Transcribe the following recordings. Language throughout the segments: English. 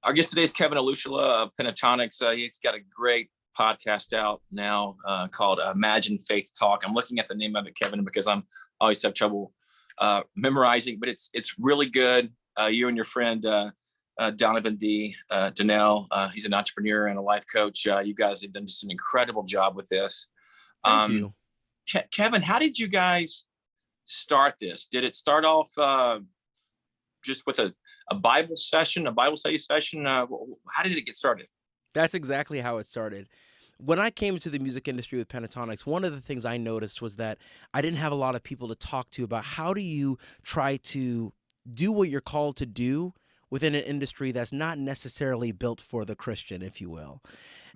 Our guest today is Kevin Olusola of Pentatonix. He's got a great podcast out now called Imagine Faith Talk. I'm looking at the name of it, Kevin, because I'm always have trouble memorizing, but it's really good. You and your friend Donovan D. Donnell, he's an entrepreneur and a life coach. You guys have done just an incredible job with this. Thank Um, you. Kevin, how did you guys start this? Did it start off just with a Bible session, a Bible study session? How did it get started? That's exactly how it started. When I came into the music industry with Pentatonix, one of the things I noticed was that I didn't have a lot of people to talk to about how do you try to do what you're called to do within an industry that's not necessarily built for the Christian, if you will.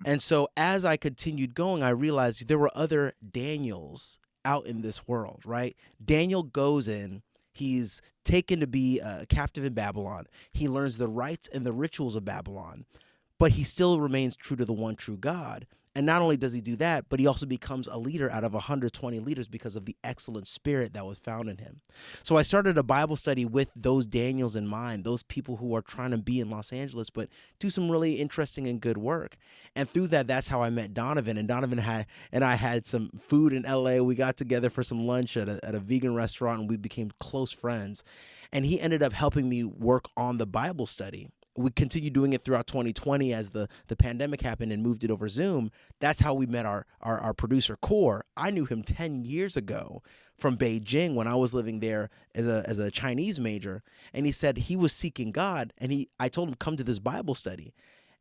And so as I continued going, I realized there were other Daniels out in this world, right? Daniel goes in, he's taken to be captive in Babylon. He learns the rites and the rituals of Babylon, but he still remains true to the one true God. And not only does he do that, but he also becomes a leader out of 120 leaders because of the excellent spirit that was found in him. So I started a Bible study with those Daniels in mind, those people who are trying to be in Los Angeles, but do some really interesting and good work. And through that, that's how I met Donovan. And I had some food in LA. We got together for some lunch at a vegan restaurant, and we became close friends. And he ended up helping me work on the Bible study. We continued doing it throughout 2020 as the pandemic happened and moved it over Zoom. That's how we met our producer, Core. I knew him 10 years ago from Beijing when I was living there as a Chinese major. And he said he was seeking God. And I told him, come to this Bible study.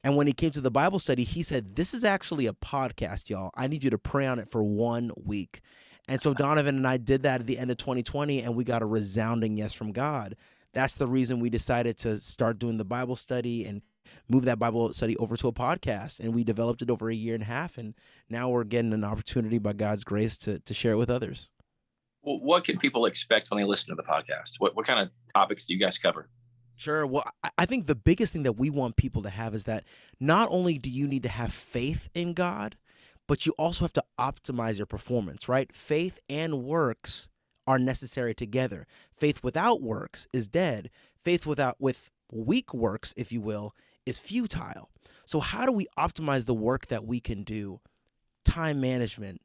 And when he came to the Bible study, he said, this is actually a podcast, y'all. I need you to pray on it for 1 week. And so Donovan and I did that at the end of 2020, and we got a resounding yes from God. That's the reason we decided to start doing the Bible study and move that Bible study over to a podcast. And we developed it over a year and a half. And now we're getting an opportunity by God's grace to share it with others. Well, what can people expect when they listen to the podcast? What kind of topics do you guys cover? Sure. Well, I think the biggest thing that we want people to have is that not only do you need to have faith in God, but you also have to optimize your performance, right? Faith and works are necessary together. Faith without works is dead. With weak works, if you will, is futile. So how do we optimize the work that we can do? Time management,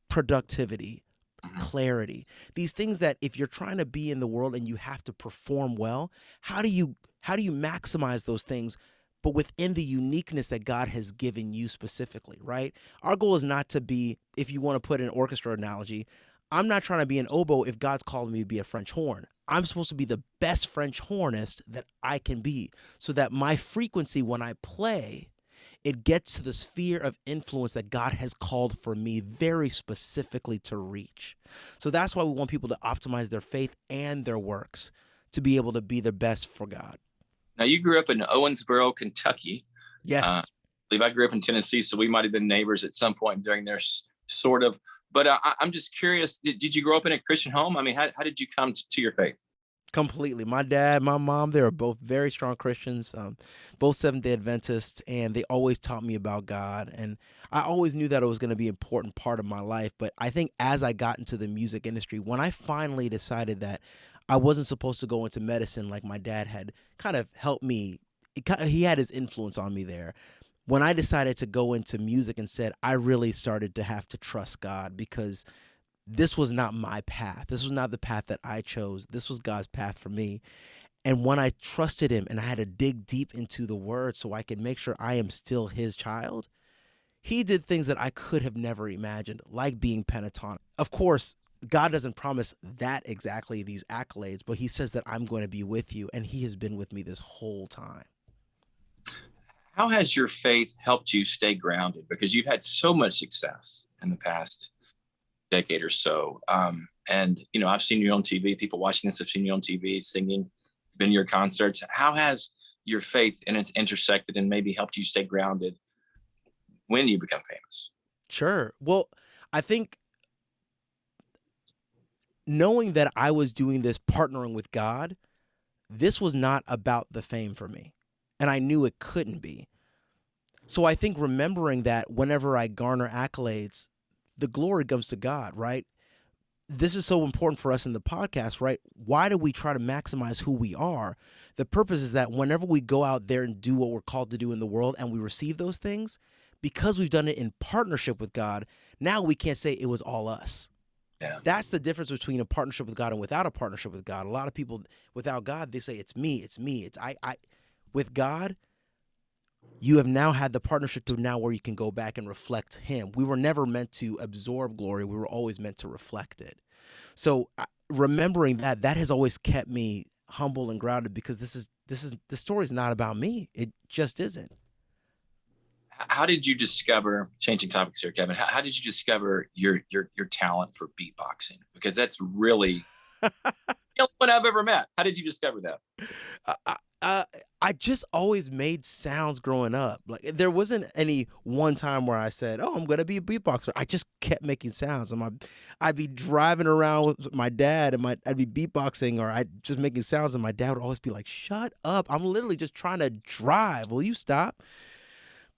productivity, Mhm. clarity. These things that if you're trying to be in the world and you have to perform well, how do you maximize those things but within the uniqueness that God has given you specifically, right? Our goal is not to be, if you want to put an orchestra analogy, I'm not trying to be an oboe if God's called me to be a French horn. I'm supposed to be the best French hornist that I can be so that my frequency when I play, it gets to the sphere of influence that God has called for me very specifically to reach. So that's why we want people to optimize their faith and their works to be able to be their best for God. Now, you grew up in Owensboro, Kentucky. I Yes. believe I grew up in Tennessee, so we might have been neighbors at some point during there, sort of. But I'm just curious, did you grow up in a Christian home? I mean, how did you come to your faith? Completely. My dad, my mom, they are both very strong Christians, both Seventh-day Adventists, and they always taught me about God. And I always knew that it was going to be an important part of my life. But I think as I got into the music industry, when I finally decided that I wasn't supposed to go into medicine like my dad had kind of helped me, he had his influence on me there. When I decided to go into music instead, I really started to have to trust God because this was not my path. This was not the path that I chose. This was God's path for me. And when I trusted him and I had to dig deep into the word so I could make sure I am still his child, he did things that I could have never imagined, like being pentatonic. Of course, God doesn't promise that exactly, these accolades, but he says that I'm going to be with you, and he has been with me this whole time. How has your faith helped you stay grounded? Because you've had so much success in the past decade or so. And, I've seen you on TV, people watching this have seen you on TV, singing, been to your concerts. How has your faith and it's intersected and maybe helped you stay grounded when you become famous? Sure. Well, I think knowing that I was doing this partnering with God, this was not about the fame for me. And I knew it couldn't be. So I think remembering that whenever I garner accolades, the glory comes to God, right? this is so important for us in the podcast, right? Why do we try to maximize who we are? The purpose is that whenever we go out there and do what we're called to do in the world and we receive those things, because we've done it in partnership with God, now we can't say it was all us. Yeah. That's the difference between a partnership with God and without a partnership with God. A lot of people without God, they say it's me, it's me, it's I. With God, you have now had the partnership to now where you can go back and reflect him. We were never meant to absorb glory. We were always meant to reflect it. So remembering that has always kept me humble and grounded, because the story is not about me. It just isn't. How did you discover, changing topics here, Kevin, how did you discover your talent for beatboxing? Because that's really the only one I've ever met. How did you discover that? I just always made sounds growing up. Like, there wasn't any one time where I said, "Oh, I'm going to be a beatboxer." I just kept making sounds. I'd be driving around with my dad, and I'd be beatboxing, or I'd just making sounds, and my dad would always be like, "Shut up! I'm literally just trying to drive. Will you stop?"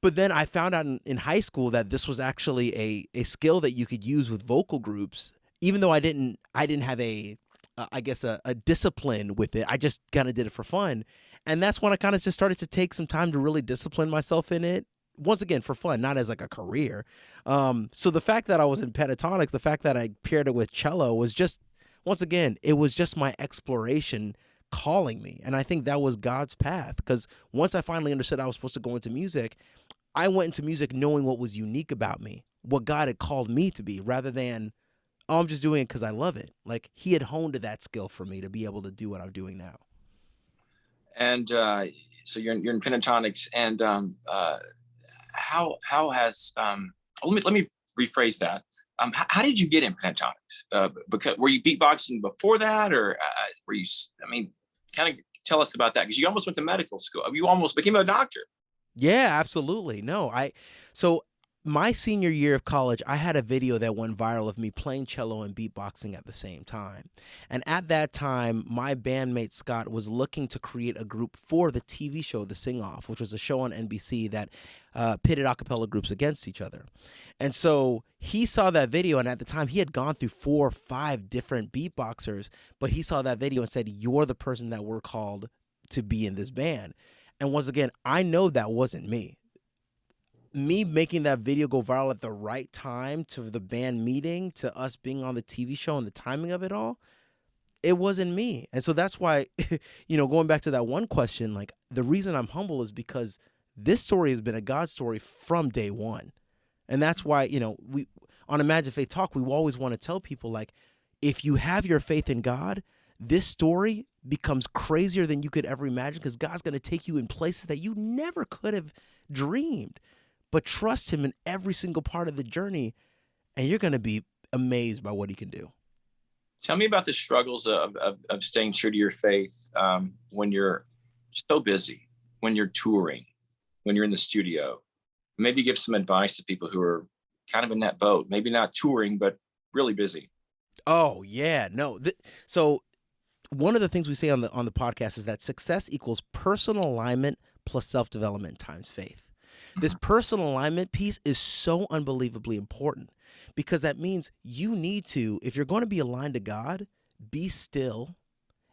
But then I found out in high school that this was actually a skill that you could use with vocal groups, even though I didn't have I guess a discipline with it. I just kind of did it for fun. And that's when I kind of just started to take some time to really discipline myself in it. Once again, for fun, not as like a career. So the fact that I was in Pentatonix, the fact that I paired it with cello was just, once again, it was just my exploration calling me. And I think that was God's path, because once I finally understood I was supposed to go into music, I went into music knowing what was unique about me, what God had called me to be, rather than, oh, I'm just doing it because I love it. Like, he had honed that skill for me to be able to do what I'm doing now. And so you're in Pentatonix, and how has let me rephrase that. How did you get in Pentatonix? Because were you beatboxing before that, or were you? I mean, kind of tell us about that, because you almost went to medical school. You almost became a doctor. Yeah, absolutely. No, so my senior year of college, I had a video that went viral of me playing cello and beatboxing at the same time. And at that time, my bandmate Scott was looking to create a group for the TV show The Sing Off, which was a show on NBC that pitted a cappella groups against each other. And so he saw that video, and at the time he had gone through 4 or 5 different beatboxers, but he saw that video and said, "You're the person that we're called to be in this band." And once again, I know that wasn't me. Me making that video go viral at the right time, to the band meeting, to us being on the TV show, and the timing of it all, it wasn't me. And so that's why, going back to that one question, like, the reason I'm humble is because this story has been a God story from day one. And that's why, we on Imagine Faith Talk, we always want to tell people, like, if you have your faith in God, this story becomes crazier than you could ever imagine, because God's going to take you in places that you never could have dreamed. But trust him in every single part of the journey, and you're going to be amazed by what he can do. Tell me about the struggles of staying true to your faith when you're so busy, when you're touring, when you're in the studio. Maybe give some advice to people who are kind of in that boat, maybe not touring, but really busy. Oh, yeah. No. So one of the things we say on the podcast is that success equals personal alignment plus self-development times faith. This personal alignment piece is so unbelievably important, because that means you need to, if you're going to be aligned to God, be still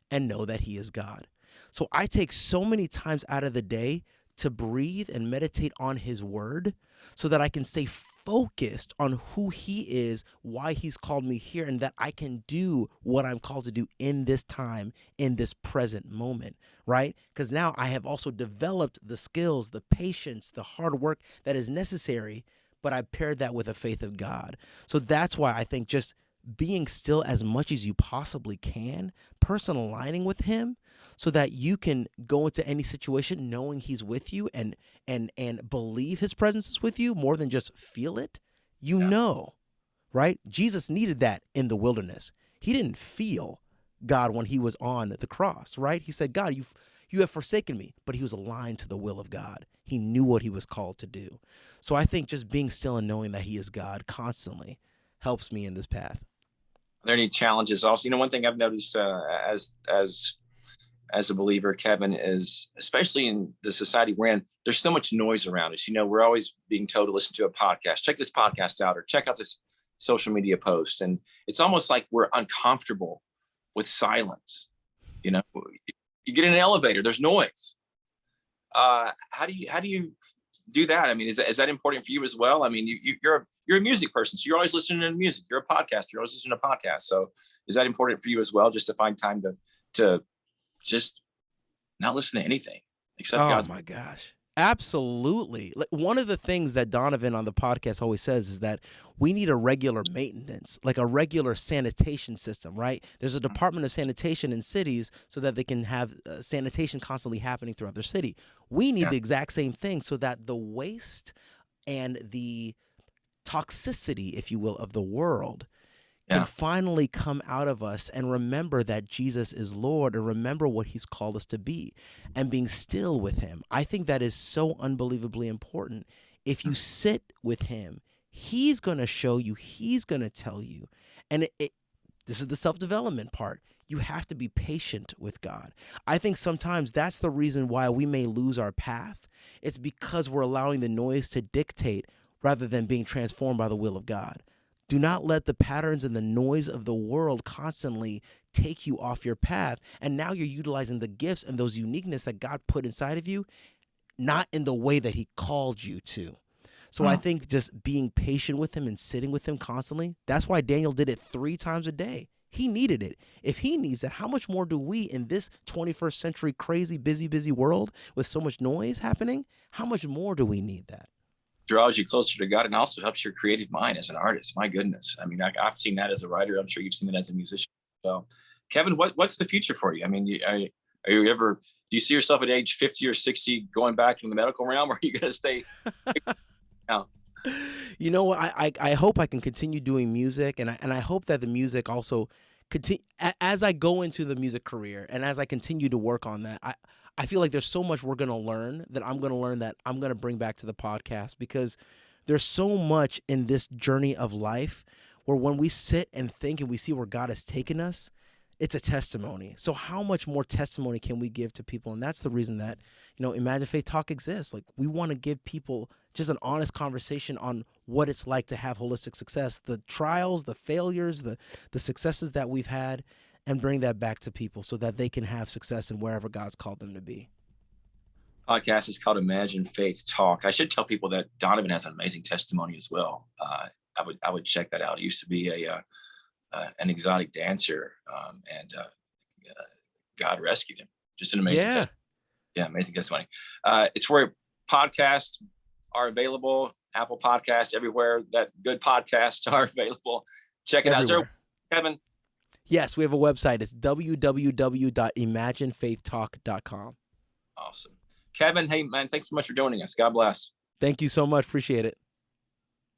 and know that he is God. So I take so many times out of the day to breathe and meditate on his word, so that I can stay focused on who he is, why he's called me here, and that I can do what I'm called to do in this time, in this present moment, right? Because now I have also developed the skills, the patience, the hard work that is necessary, but I paired that with a faith of God. So that's why I think just being still as much as you possibly can, personal aligning with him, so that you can go into any situation knowing he's with you, and believe his presence is with you more than just feel it. Right? Jesus needed that in the wilderness. He didn't feel God when he was on the cross, right? He said, "God, you have forsaken me," but he was aligned to the will of God. He knew what he was called to do. So I think just being still and knowing that he is God constantly helps me in this path. Are there any challenges also? One thing I've noticed as a believer, Kevin, is, especially in the society we're in, there's so much noise around us. We're always being told to listen to a podcast, check this podcast out, or check out this social media posts, and it's almost like we're uncomfortable with silence. You know, you get in an elevator, there's noise. How do you do that? I mean, is that important for you as well? I mean, you're a music person, so you're always listening to music. You're a podcaster, you're always listening to podcasts. So is that important for you as well, just to find time to just not listen to anything except God's? Oh my gosh. Absolutely. One of the things that Donovan on the podcast always says is that we need a regular maintenance, like a regular sanitation system, right? There's a department of sanitation in cities so that they can have sanitation constantly happening throughout their city. We need the exact same thing so that the waste and the toxicity, if you will, of the world can finally come out of us and remember that Jesus is Lord and remember what he's called us to be and being still with him. I think that is so unbelievably important. If you sit with him, he's going to show you, he's going to tell you. And this is the self-development part. You have to be patient with God. I think sometimes that's the reason why we may lose our path. It's because we're allowing the noise to dictate rather than being transformed by the will of God. Do not let the patterns and the noise of the world constantly take you off your path. And now you're utilizing the gifts and those uniqueness that God put inside of you, not in the way that he called you to. So I think just being patient with him and sitting with him constantly, that's why Daniel did it 3 times a day. He needed it. If he needs it, how much more do we in this 21st century crazy, busy world with so much noise happening? How much more do we need that? Draws you closer to God and also helps your creative mind as an artist. My goodness. I mean, I've seen that as a writer. I'm sure you've seen that as a musician. So, Kevin, what's the future for you? I mean, do you see yourself at age 50 or 60 going back into the medical realm, or are you going to stay now? You know what? I hope I can continue doing music, and I hope that the music also continue as I go into the music career and as I continue to work on that. I feel like there's so much we're going to learn that I'm going to bring back to the podcast, because there's so much in this journey of life where when we sit and think and we see where God has taken us, it's a testimony. So how much more testimony can we give to people? And that's the reason that, Imagine Faith Talk exists. Like, we want to give people just an honest conversation on what it's like to have holistic success, the trials, the failures, the successes that we've had, and bring that back to people so that they can have success in wherever God's called them to be. Podcast is called Imagine Faith Talk. I should tell people that Donovan has an amazing testimony as well. I would check that out. He used to be an exotic dancer, and God rescued him. Just an amazing testimony. Yeah, amazing testimony. It's where podcasts are available. Apple Podcasts, everywhere that good podcasts are available. Check it out. Kevin? Yes, we have a website. It's www.imaginefaithtalk.com. Awesome. Kevin, hey, man, thanks so much for joining us. God bless. Thank you so much. Appreciate it.